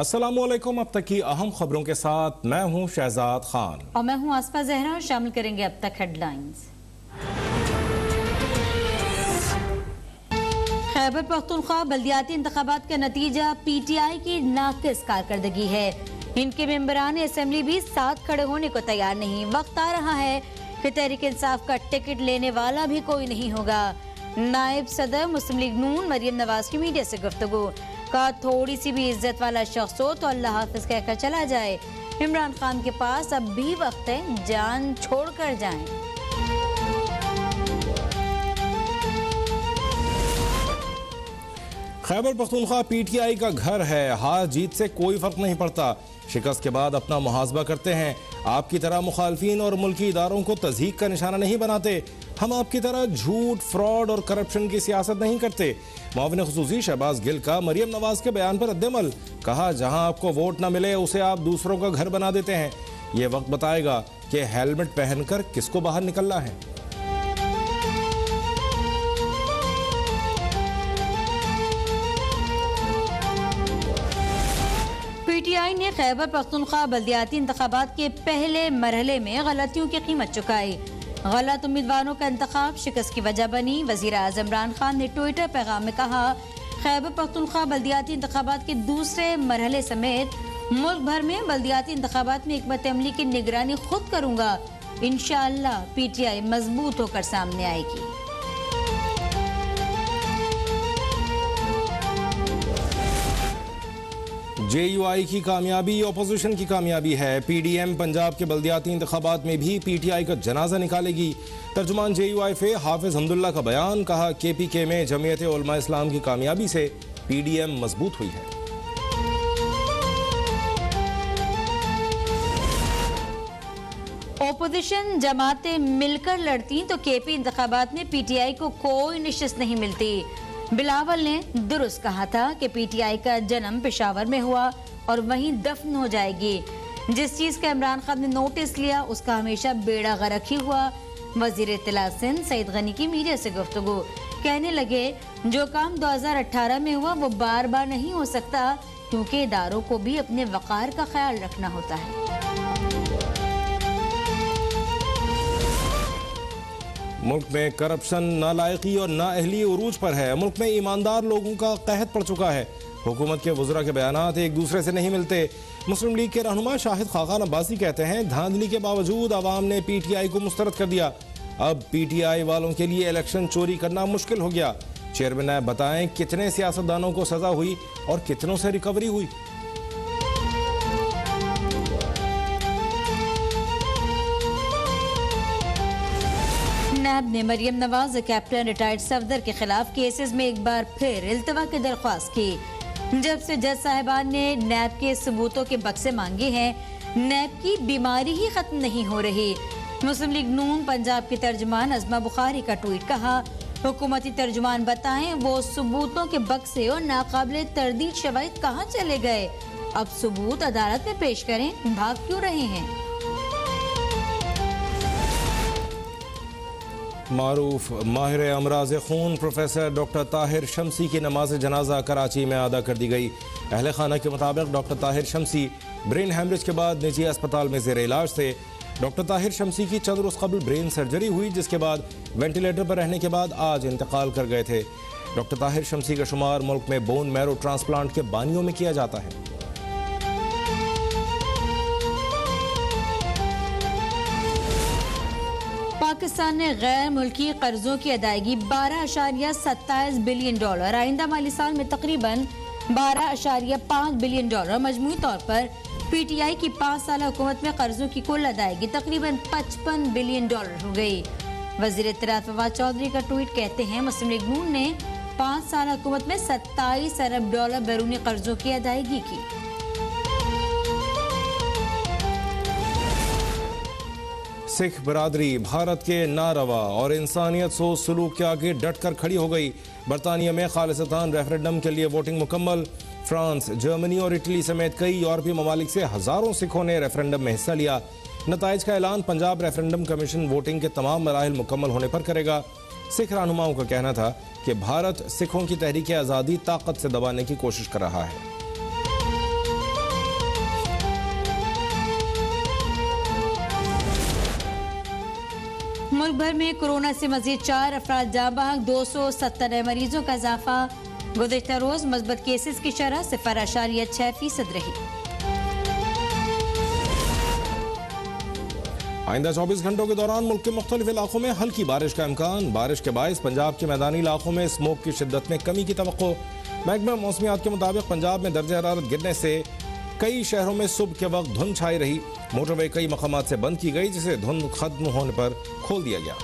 अस्सलामुअलैकुम। अब तक की अहम खबरों के साथ मैं हूं शहजाद खान और मैं हूं आसफा जहरा। शामिल करेंगे अब तक हेडलाइंस। खैबर पख्तूनख्वा बल्दियाती इंतखाबात का नतीजा पीटीआई की नाकिस कारकर्दगी है। इनके मेंबरान असेंबली भी साथ खड़े होने को तैयार नहीं। वक्त आ रहा है कि तहरीक इंसाफ का टिकट लेने वाला भी कोई नहीं होगा। नायब सदर मुस्लिम लीग नून मरियम नवाज की मीडिया से गुफ्तगू का थोड़ी सी भी इज्जत वाला शख्स हो तो अल्लाह हाफिज कहकर चला जाए। इमरान खान के पास अब भी वक्त है, जान छोड़ कर जाएं। खैबर पख्तूनख्वा पीटीआई का घर है, हार जीत से कोई फर्क नहीं पड़ता। शिकस्त के बाद अपना मुहासबा करते हैं। आपकी तरह मुखालफीन और मुल्की इदारों को तज़हीक का निशाना नहीं बनाते। हम आपकी तरह झूठ, फ्रॉड और करप्शन की सियासत नहीं करते। मुआविन खुसूसी शहबाज गिल का मरियम नवाज के बयान पर रद्दमल, कहा जहां आपको वोट न मिले उसे आप दूसरों का घर बना देते हैं। ये वक्त बताएगा कि हेलमेट पहनकर किसको बाहर निकलना है। पीटीआई ने खैबर पख्तूनख्वा बल्दियाती इंतखाबात के पहले मरहले में गलतियों की कीमत चुकाई। गलत उम्मीदवारों का इंतखाब शिकस्त की वजह बनी। वजीर आज़म इमरान खान ने ट्विटर पैगाम में कहा, खैबर पख्तूनख्वा बल्दियाती इंतखाबात के दूसरे मरहले समेत मुल्क भर में बल्दियाती इंतखाबात में हिकमत अमली की निगरानी खुद करूंगा। इंशाअल्लाह पीटीआई मजबूत होकर सामने आएगी। जेयूआई की कामयाबी अपोजिशन की कामयाबी है। पीडीएम पंजाब के बल्दियाती इंतखाबात में भी पीटीआई का जनाजा निकालेगी। तर्जुमान जेयूआई फे हाफिज हमदुल्ला का बयान, कहा केपीके में जमीयत उलमा इस्लाम की कामयाबी से पीडीएम मजबूत हुई है। ओपोजिशन जमातें मिलकर लड़ती तो केपी इंतखाबात में पीटीआई को कोई निशिस्त नहीं मिलती। बिलावल ने दुरुस्त कहा था कि पीटीआई का जन्म पेशावर में हुआ और वहीं दफन हो जाएगी। जिस चीज का इमरान खान ने नोटिस लिया उसका हमेशा बेड़ा गर्क ही हुआ। वजीर इत्तला सिंध सईद गनी की मीडिया से गुफ्तगू, कहने लगे जो काम 2018 में हुआ वो बार बार नहीं हो सकता क्योंकि इदारों को भी अपने वकार का ख्याल रखना होता है। मुल्क में करप्शन, नालायकी और नाअहली उरूज पर है। मुल्क में ईमानदार लोगों का कहत पड़ चुका है। हुकूमत के वज़रा के बयानात एक दूसरे से नहीं मिलते। मुस्लिम लीग के रहनुमा शाहिद खाकान अब्बासी कहते हैं, धांधली के बावजूद आवाम ने पीटीआई को मुस्तरद कर दिया। अब पीटीआई वालों के लिए इलेक्शन चोरी करना मुश्किल हो गया। चेयरमैन नायब बताएं कितने सियासतदानों को सजा हुई और कितनों से रिकवरी हुई। नैब ने मरियम नवाज कैप्टन रिटायर्ड सफदर के खिलाफ केसेस में एक बार फिर इल्तवा की दरख्वास्त की। जब से जज साहिबान ने नैब के सबूतों के बक्से मांगे हैं, नैब की बीमारी ही खत्म नहीं हो रही। मुस्लिम लीग नून पंजाब की तर्जुमान अजमा बुखारी का ट्वीट, कहा हुकूमती तर्जुमान बताएं वो सबूतों के बक्से और नाकाबिले तरदीद शवाहिद कहाँ चले गए। अब सबूत अदालत में पेश करें, भाग क्यों रहे हैं। मारूफ माहिर अमराज खून प्रोफेसर डॉक्टर ताहिर शमसी की नमाज जनाजा कराची में अदा कर दी गई। अहले खाना के मुताबिक डॉक्टर ताहिर शमसी ब्रेन हैमरेज के बाद निजी अस्पताल में ज़ेर इलाज थे। डॉक्टर ताहिर शमसी की चंद रोज़ कबल ब्रेन सर्जरी हुई, जिसके बाद वेंटिलेटर पर रहने के बाद आज इंतकाल कर गए थे। डॉक्टर ताहिर शमसी का शुमार मुल्क में बोन मैरो ट्रांसप्लांट के बानियों में किया जाता है। पाकिस्तान ने गैर मुल्की कर्जों की अदायगी 12.27 बिलियन डॉलर, आइंदा माली साल में तकरीबन 12.5 बिलियन डॉलर, मजमूई तौर पर पीटीआई की 5 साल हुकूमत में कर्जों की कुल अदायगी तकरीबन 55 बिलियन डॉलर हो गई। वजीर इत्तलात फवाद चौधरी का ट्वीट, कहते हैं मुस्लिम लीग नून ने 5 साल हुकूमत में 27 अरब डॉलर बैरूनी कर्जों की अदायगी की। सिख बरादरी भारत के नारवा और इंसानियत सोच सलूक के आगे डट कर खड़ी हो गई। बरतानिया में खालिस्तान रेफरेंडम के लिए वोटिंग मुकम्मल। फ्रांस, जर्मनी और इटली समेत कई यूरोपीय ममालिक से हज़ारों सिखों ने रेफरेंडम में हिस्सा लिया। नताइज का ऐलान पंजाब रेफरेंडम कमीशन वोटिंग के तमाम मराहिल मुकम्मल होने पर करेगा। सिख रहनुमाओं का कहना था कि भारत सिखों की तहरीक आज़ादी ताकत से दबाने की कोशिश कर रहा है। मुल्क भर में कोरोना से मजीद 4 अफराद जाँ बहक, 270 नए मरीजों का इजाफा। गुज़िश्ता रोज मस्बत केसेस की शरह 0.6% रही। आइंदा 24 घंटों के दौरान मुल्क के मुख्तलिफ इलाकों में हल्की बारिश का इम्कान। बारिश के बायस पंजाब के मैदानी इलाकों में स्मोक की शिद्दत में कमी की तवक्को। महकमा मौसमियात के मुताबिक पंजाब में दर्जा हरारत गिरने से कई शहरों में सुबह के वक्त धुंध छाई रही। मोटरवे कई मकामात से बंद की गई, जिसे धुंध खत्म होने पर खोल दिया गया।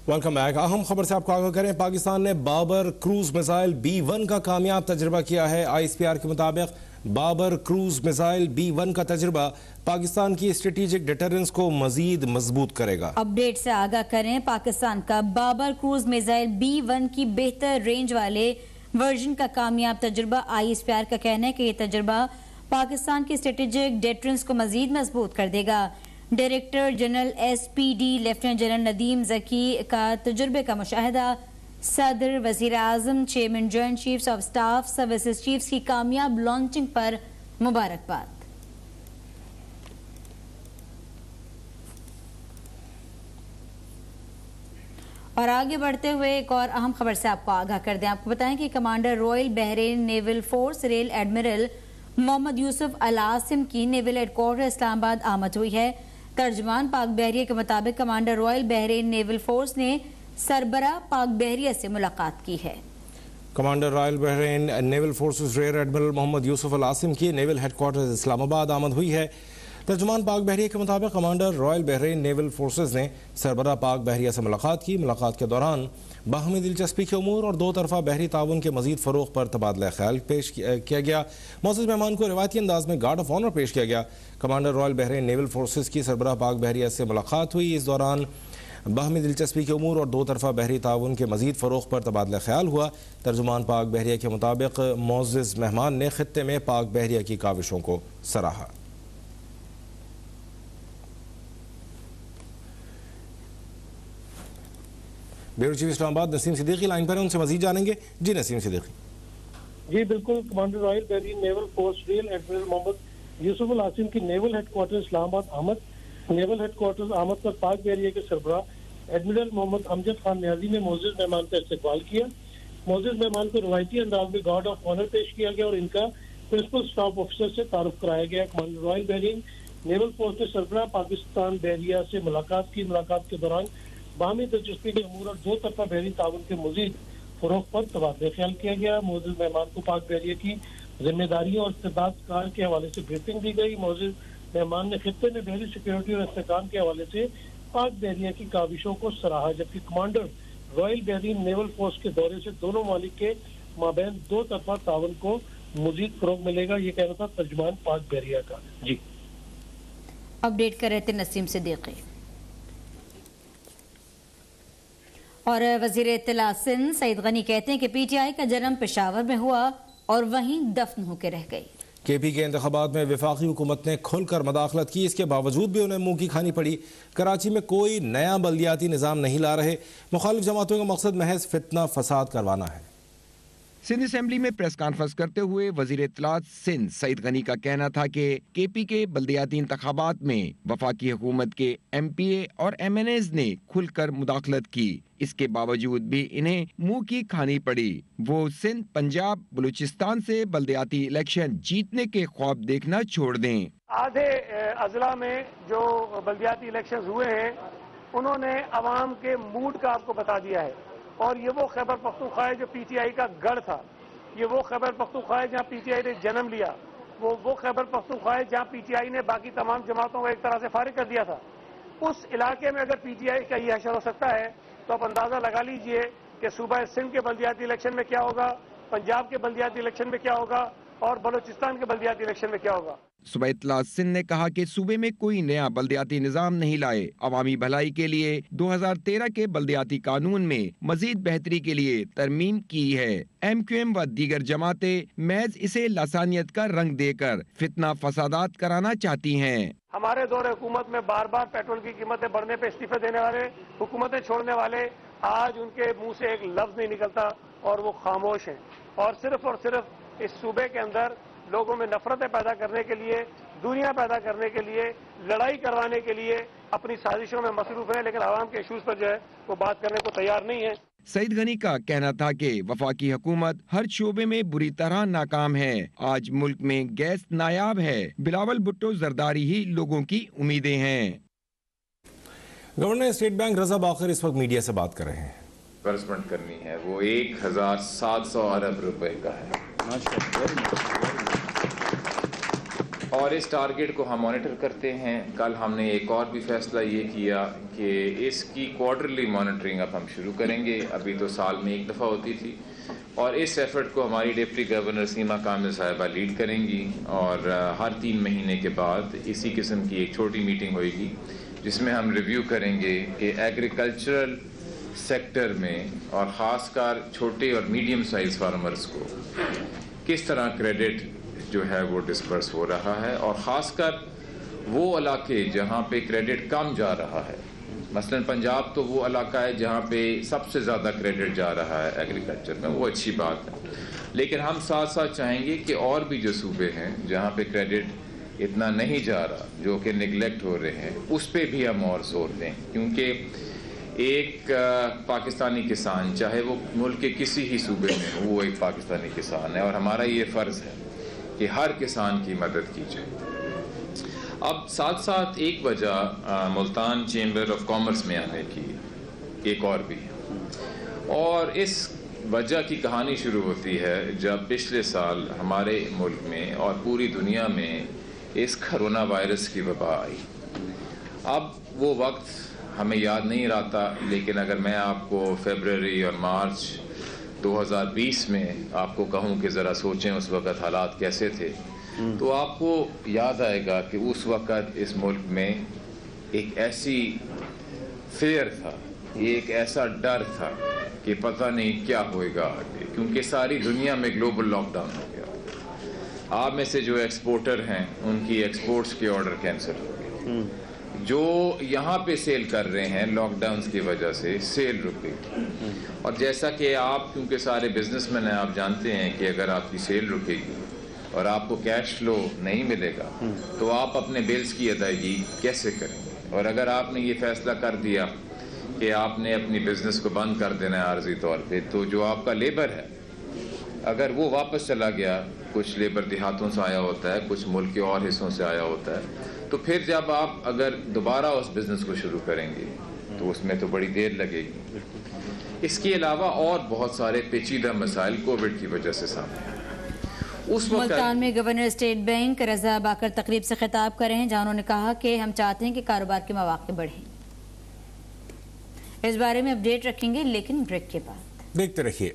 Welcome back. अहम खबर से आपको आगाह करें, पाकिस्तान ने बाबर क्रूज मिसाइल B1 का कामयाब तजुर्बा किया है। ISPR के मुताबिक बाबर क्रूज मिसाइल B1 का तजुर्बा पाकिस्तान की स्ट्रेटेजिक डिटरेंस को मजीद मजबूत करेगा। अपडेट से आगाह करें, पाकिस्तान का बाबर क्रूज मिसाइल B1 की बेहतर रेंज वाले वर्जन का कामयाब तजुर्बा। ISPR का कहना है कि यह तजुर्बा पाकिस्तान की स्ट्रेटेजिक डिटरेंस को मजीद मजबूत कर देगा। Director general SPD lieutenant general Nadeem Zaki का तजुर्बे का मुशाहिदा। सदर, वजीर आजम, chairman joint chiefs of staff, services chiefs की कामयाब लॉन्चिंग पर मुबारकबाद। और आगे बढ़ते हुए एक और अहम खबर से आपको आगाह कर दें। आपको बताएं कि commander royal Bahrain naval force rear admiral Mohammed Yusuf Al Asim की नेवल हेडक्वार्टर इस्लामाबाद आमद हुई है। तर्जमान पाक बहरिया के मुताबिक commander royal Bahrain naval force ने सरबरा पाक बहरिया से मुलाकात की है। Commander royal Bahrain naval forces rear admiral Mohammed Yusuf Al Asim की नेवल हेडक्वार्टर इस्लामाबाद आमद हुई है। तर्जुमान पाक बहरिया के मुताबिक commander royal Bahrain naval forces ने सरबरा पाक बहरिया से मुलाकात की। मुलाकात के दौरान बाहमी दिलचस्पी के उमूर और दो तरफा बहरी ताउन के मजीद फ़रोग़ पर तबादला ख्याल पेश किया गया। मौजूद मेहमान को रिवायती अंदाज में गार्ड ऑफ ऑनर पेश किया गया। Commander royal Bahrain naval forces की सरबरा पाक बहरिया से मुलाकात हुई। इस दौरान बाहमी दिलचस्पी के उमूर और दो तरफा बहरी ताउन के मजीद फ़रोग़ पर तबादला ख्याल हुआ। तर्जुमान पाक बहरिया के मुताबिक मोअज़्ज़िज़ मेहमान ने खित्ते में पाक बहरिया की काविशों को सराहा। Bureau chief Islamabad Naseem Siddiqui line पर है, उनसे मजीद जानेंगे। जी नसीम सिद्दीकी। जी बिल्कुल, commander royal Bahrain naval force rear admiral Mohammed Yusuf Al Asim की नेवल हेडक्वार्टर इस्लामाबाद आमद। नेवल हेडक्वार्टर आमद पर पाक बहरिया के सरबरा एडमिरल मोहम्मद अमजद खान न्याजी ने मोअज़्ज़िज़ मेहमान का इस्तकबाल किया। मोअज़्ज़िज़ मेहमान को रवायती अंदाज में गार्ड ऑफ ऑनर पेश किया गया और इनका प्रिंसिपल स्टाफ ऑफिसर से तारुफ कराया गया। Commander royal Bahrain naval force ने सरबरा पाकिस्तान बहरिया से मुलाकात की। मुलाकात के दौरान बाहमी दिलचस्पी के अमूर और दो तरफा बहरी ताउन के मजीद फ़रोग़ पर तबादला ख्याल किया गया। मोअज़्ज़िज़ मेहमान को पाक बहरिया की जिम्मेदारियों और इस्तेदाद कार के हवाले से ब्रीफिंग दी गई। मोअज़्ज़िज़ मेहमान ने खित्ते में बहरी सिक्योरिटी और इस्तेहकाम के हवाले से पाक बहरिया की काविशों को सराहा। जबकि commander royal Bahrain naval force के दौरे से दोनों मालिक के माबैन दो तरफा ताउन को मजीद फ़रोग़ मिलेगा। ये कहना था तर्जुमान पाक बहरिया का। जी अपडेट कर रहे थे नसीम सिद्दीकी। और वजीर इत्तला सिंध सईद गनी कहते हैं कि PTI का जन्म पेशावर में हुआ और वहीं दफन होकर रह गई। KP के इंतखाबात में वफाकी हुकूमत ने खुलकर मदाखलत की, इसके बावजूद भी उन्हें मुंह की खानी पड़ी। कराची में कोई नया बल्दियाती निज़ाम नहीं ला रहे। मुखालिफ जमातों का मकसद महज फितना फसाद करवाना है। सिंध असेंबली में प्रेस कॉन्फ्रेंस करते हुए वजीर इत्तलात सिंध सईद गनी का कहना था कि KP के बल्दियाती इंतखाबात में वफाकी हुकूमत के MPA और MNAs ने खुलकर मुदाखलत की, इसके बावजूद भी इन्हें मुंह की खानी पड़ी। वो सिंध, पंजाब, बलूचिस्तान से बल्दियाती इलेक्शन जीतने के ख्वाब देखना छोड़ दें। आधे अजला में जो बल्दियाती इलेक्शन हुए हैं उन्होंने अवाम के मूड का आपको बता दिया है। और ये वो खैबर पख्तूनख्वा है जो PTI का गढ़ था। ये वो खैबर पख्तूनख्वा है जहाँ PTI ने जन्म लिया। वो खैबर पख्तूनख्वा है जहाँ PTI ने बाकी तमाम जमातों को एक तरह से फारिग कर दिया था। उस इलाके में अगर PTI का ये हशर हो सकता है तो आप अंदाजा लगा लीजिए कि सूबा सिंध के बल्दियाती इलेक्शन में क्या होगा, पंजाब के बल्दियाती इलेक्शन में क्या होगा और बलूचिस्तान के बल्दियाती इलेक्शन में क्या होगा। सूबा इत्तला सिंध ने कहा कि सूबे में कोई नया बल्दियाती निज़ाम नहीं लाए। अवामी भलाई के लिए 2013 के बल्दियाती कानून में मजीद बेहतरी के लिए तरमीम की है। MQM व दीगर जमातें महज इसे लासानियत का रंग देकर फितना फसादात कराना चाहती हैं। हमारे दौर हुकूमत में बार बार पेट्रोल की कीमतें बढ़ने पर इस्तीफे देने वाले, हुकूमतें छोड़ने वाले आज उनके मुंह से एक लफ्ज नहीं निकलता और वो खामोश हैं और सिर्फ इस सूबे के अंदर लोगों में नफरतें पैदा करने के लिए, दूरियां पैदा करने के लिए, लड़ाई करवाने के लिए अपनी साजिशों में मसरूफ है, लेकिन आवाम के इशूज पर जो है वो बात करने को तैयार नहीं है। सईद गनी का कहना था कि वफाकी हुकूमत हर शोबे में बुरी तरह नाकाम है। आज मुल्क में गैस नायाब है। बिलावल भुट्टो जरदारी ही लोगों की उम्मीदें हैं। गवर्नर स्टेट बैंक रजा बाकर इस वक्त मीडिया से बात कर रहे हैं। डिस्बर्समेंट करनी है वो 1700 अरब रुपए का है और इस टारगेट को हम मॉनिटर करते हैं। कल हमने एक और भी फैसला ये किया कि इसकी क्वार्टरली मॉनिटरिंग अब हम शुरू करेंगे। अभी तो साल में एक दफ़ा होती थी और इस एफर्ट को हमारी डिप्टी गवर्नर सीमा कामिल साहिबा लीड करेंगी और हर 3 महीने के बाद इसी किस्म की एक छोटी मीटिंग होगी जिसमें हम रिव्यू करेंगे कि एग्रीकल्चरल सेक्टर में और ख़ासकर छोटे और मीडियम साइज़ फार्मर्स को किस तरह क्रेडिट जो है वो डिस्पर्स हो रहा है और ख़ासकर वो इलाके जहाँ पे क्रेडिट कम जा रहा है। मसलन पंजाब तो वो इलाका है जहाँ पे सबसे ज़्यादा क्रेडिट जा रहा है एग्रीकल्चर में, वो अच्छी बात है। लेकिन हम साथ साथ चाहेंगे कि और भी जो सूबे हैं जहाँ पे क्रेडिट इतना नहीं जा रहा, जो कि निगलेक्ट हो रहे हैं, उस पर भी हम और जोर दें, क्योंकि एक पाकिस्तानी किसान चाहे वो मुल्क के किसी ही सूबे में हो, वो एक पाकिस्तानी किसान है और हमारा ये फ़र्ज़ है कि हर किसान की मदद की जाए। अब साथ साथ एक वजह मुल्तान चेंबर ऑफ कॉमर्स में आने की एक और भी है और इस वजह की कहानी शुरू होती है जब पिछले साल हमारे मुल्क में और पूरी दुनिया में इस कोरोना वायरस की वबा आई। अब वो वक्त हमें याद नहीं रहता, लेकिन अगर मैं आपको फरवरी और मार्च 2020 में आपको कहूं कि ज़रा सोचें उस वक़्त हालात कैसे थे, तो आपको याद आएगा कि उस वक़्त इस मुल्क में एक ऐसी फेयर था, एक ऐसा डर था कि पता नहीं क्या होएगा आगे, क्योंकि सारी दुनिया में ग्लोबल लॉकडाउन हो गया। आप में से जो एक्सपोर्टर हैं उनकी एक्सपोर्ट्स के ऑर्डर कैंसिल हो गए, जो यहाँ पे सेल कर रहे हैं लॉकडाउन की वजह से सेल रुक गई। और जैसा कि आप क्योंकि सारे बिजनेसमैन हैं, आप जानते हैं कि अगर आपकी सेल रुकेगी और आपको कैश फ्लो नहीं मिलेगा तो आप अपने बिल्स की अदायगी कैसे करेंगे। और अगर आपने ये फैसला कर दिया कि आपने अपनी बिजनेस को बंद कर देना है आर्जी तौर पे, तो जो आपका लेबर है अगर वो वापस चला गया, कुछ लेबर देहातों से आया होता है, कुछ मुल्क के और हिस्सों से आया होता है, तो फिर जब आप अगर दोबारा उस बिज़नेस को शुरू करेंगे तो उसमें तो बड़ी देर लगेगी। इसके अलावा और बहुत सारे पेचीदा मसाइल कोविड की वजह से सामने आए। उस वक्त मुल्तान में गवर्नर स्टेट बैंक रजा बाकर तकरीब से खिताब कर रहे हैं, जहां उन्होंने कहा कि हम चाहते हैं कि कारोबार के मौके बढ़ें। इस बारे में अपडेट रखेंगे लेकिन ब्रेक के बाद। देखते रहिए।